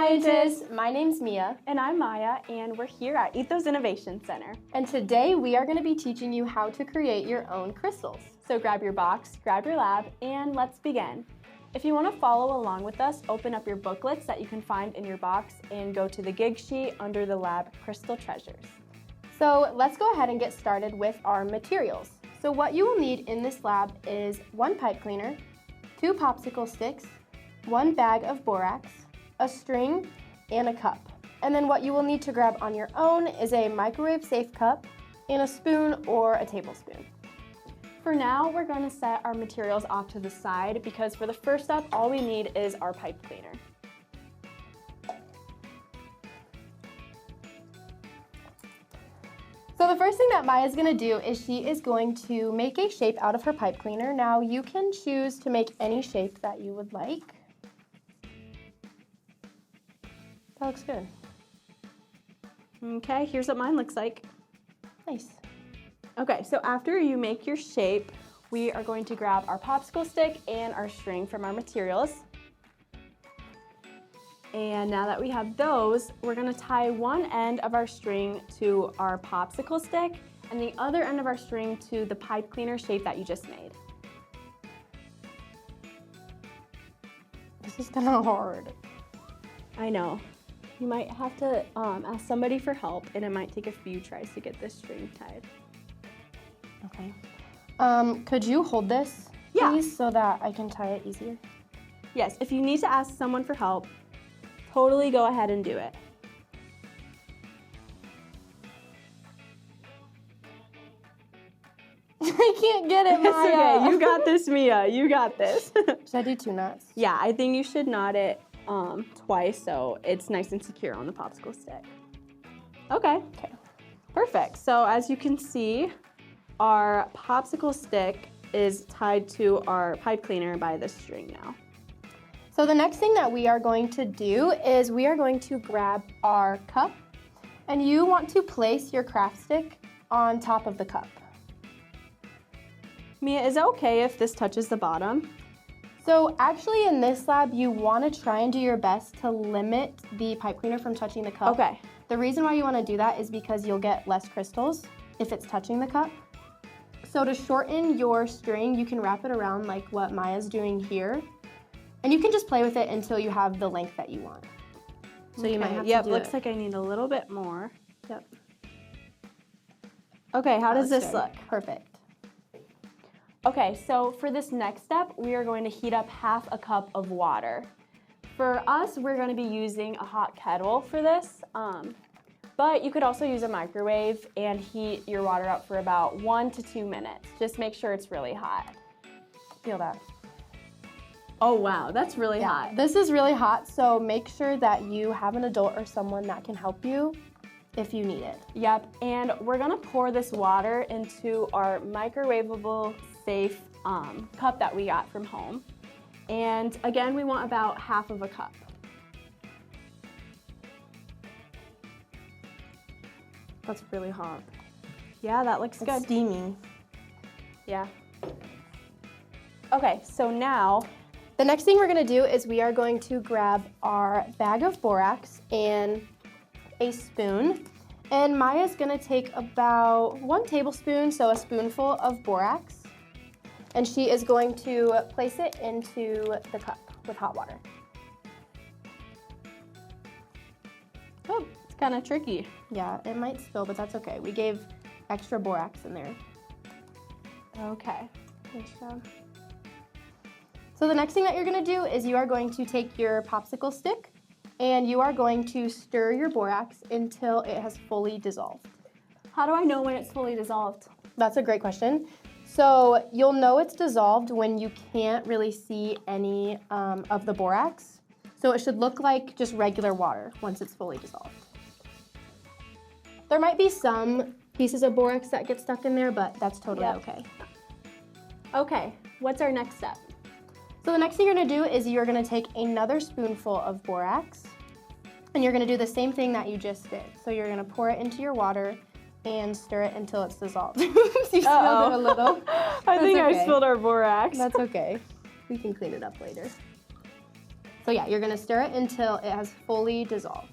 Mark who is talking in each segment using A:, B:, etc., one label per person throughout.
A: scientists! My name's Mia.
B: And I'm Maya, and we're here at Ethos Innovation Center.
A: And today we are going to be teaching you how to create your own crystals.
B: So grab your box, grab your lab, and let's begin. If you want to follow along with us, open up your booklets that you can find in your box and go to the gig sheet under the lab Crystal Treasures.
A: So let's go ahead and get started with our materials. So what you will need in this lab is 1 pipe cleaner, 2 popsicle sticks, 1 bag of borax, a string, and a cup. And then what you will need to grab on your own is a microwave-safe cup and a spoon or a tablespoon.
B: For now, we're going to set our materials off to the side because for the first step, all we need is our pipe cleaner.
A: So the first thing that Maya's going to do is she is going to make a shape out of her pipe cleaner. Now you can choose to make any shape that you would like. That looks good.
B: Okay, here's what mine looks like.
A: Nice.
B: Okay, so after you make your shape, we are going to grab our popsicle stick and our string from our materials. And now that we have those, we're gonna tie one end of our string to our popsicle stick and the other end of our string to the pipe cleaner shape that you just made.
A: This is kind of hard.
B: I know. You might have to ask somebody for help, and it might take a few tries to get this string tied.
A: Okay. Could you hold this, please, so that I can tie it easier?
B: Yes, if you need to ask someone for help, totally go ahead and do it.
A: I can't get it, Maya.
B: It's okay, you got this, Mia, you got this.
A: Should I do 2 knots?
B: Yeah, I think you should knot it twice so it's nice and secure on the popsicle stick. Okay, perfect. So as you can see, our popsicle stick is tied to our pipe cleaner by this string now.
A: So the next thing that we are going to do is we are going to grab our cup, and you want to place your craft stick on top of the cup.
B: Mia, is it okay if this touches the bottom?
A: So actually in this lab, you want to try and do your best to limit the pipe cleaner from touching the cup.
B: Okay.
A: The reason why you want to do that is because you'll get less crystals if it's touching the cup. So to shorten your string, you can wrap it around like what Maya's doing here. And you can just play with it until you have the length that you want. So you might have to do
B: looks
A: it.
B: like I need a little bit more. Yep. Okay, how does this look?
A: Perfect.
B: Okay, so for this next step, we are going to heat up 1/2 cup of water. For us, we're going to be using a hot kettle for this, but you could also use a microwave and heat your water up for about 1 to 2 minutes. Just make sure it's really hot.
A: Feel that.
B: Oh wow, that's really hot.
A: This is really hot, so make sure that you have an adult or someone that can help you if you need it.
B: Yep, and we're gonna pour this water into our microwavable safe cup that we got from home. And again, we want about 1/2 cup.
A: That's really hot.
B: Yeah, that looks
A: It's
B: good.
A: steamy.
B: Yeah. Okay, so now,
A: The next thing we're going to do is we are going to grab our bag of borax and a spoon. And Maya's going to take about 1 tablespoon, so a spoonful of borax. And she is going to place it into the cup with hot water.
B: oh, it's kind of tricky.
A: Yeah, it might spill, but that's okay. We gave extra borax in there.
B: Okay, nice job.
A: So the next thing that you're going to do is you are going to take your popsicle stick and you are going to stir your borax until it has fully dissolved.
B: How do I know when it's fully dissolved?
A: That's a great question. So you'll know it's dissolved when you can't really see any of the borax. So it should look like just regular water once it's fully dissolved. There might be some pieces of borax that get stuck in there, but that's totally okay.
B: Okay, what's our next step?
A: So the next thing you're going to do is you're going to take another spoonful of borax and you're going to do the same thing that you just did. So you're going to pour it into your water and stir it until it's dissolved. You spilled it a little.
B: I think I spilled our borax.
A: That's okay. We can clean it up later. So yeah, you're gonna stir it until it has fully dissolved.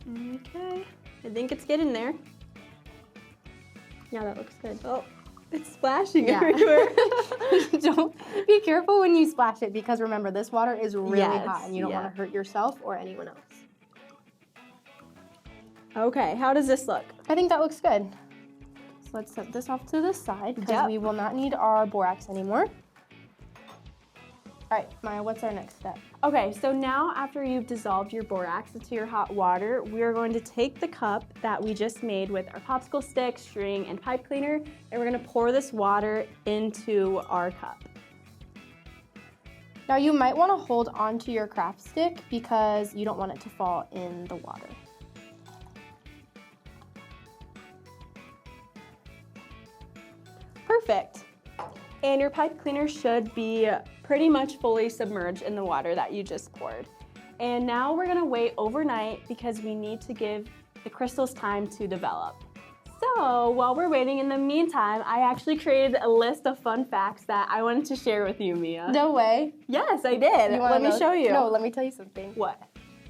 B: Okay, I think it's getting there.
A: Yeah, that looks good.
B: Oh, it's splashing
A: Yeah.
B: everywhere.
A: Don't be careful when you splash it because remember, this water is really
B: Yes,
A: hot and you don't
B: yeah.
A: want to hurt yourself or anyone else.
B: Okay, how does this look?
A: I think that looks good. So let's set this off to the side because
B: Yep.
A: we will not need our borax anymore. All right, Maya, what's our next step?
B: Okay, so now after you've dissolved your borax into your hot water, we are going to take the cup that we just made with our popsicle stick, string, and pipe cleaner, and we're gonna pour this water into our cup.
A: Now you might want to hold onto your craft stick because you don't want it to fall in the water.
B: Perfect. And your pipe cleaner should be pretty much fully submerged in the water that you just poured. And now we're gonna wait overnight because we need to give the crystals time to develop. So while we're waiting, in the meantime, I actually created a list of fun facts that I wanted to share with you, Mia.
A: No way.
B: Yes, I did.
A: You wanna
B: Let me
A: know?
B: show you.
A: No, let me tell you something.
B: What?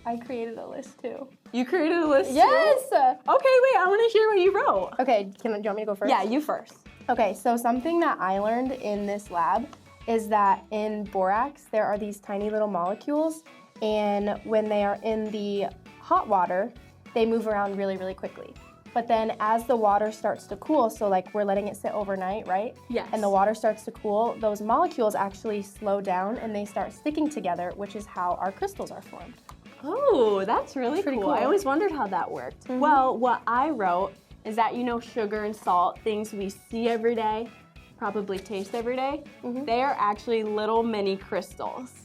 A: I created a list too.
B: You created a list too?
A: Yes!
B: Okay, wait, I wanna hear what you wrote.
A: Okay, do you want me to go first?
B: Yeah, you first.
A: Okay, so something that I learned in this lab is that in borax, there are these tiny little molecules, and when they are in the hot water, they move around really, really quickly. But then as the water starts to cool, so like we're letting it sit overnight, right?
B: Yes.
A: And the water starts to cool, those molecules actually slow down and they start sticking together, which is how our crystals are formed.
B: Oh, that's really
A: Pretty
B: cool.
A: cool.
B: I always wondered how that worked. Well, what I wrote is that, you know, sugar and salt, things we see every day, probably taste every day, they are actually little mini crystals.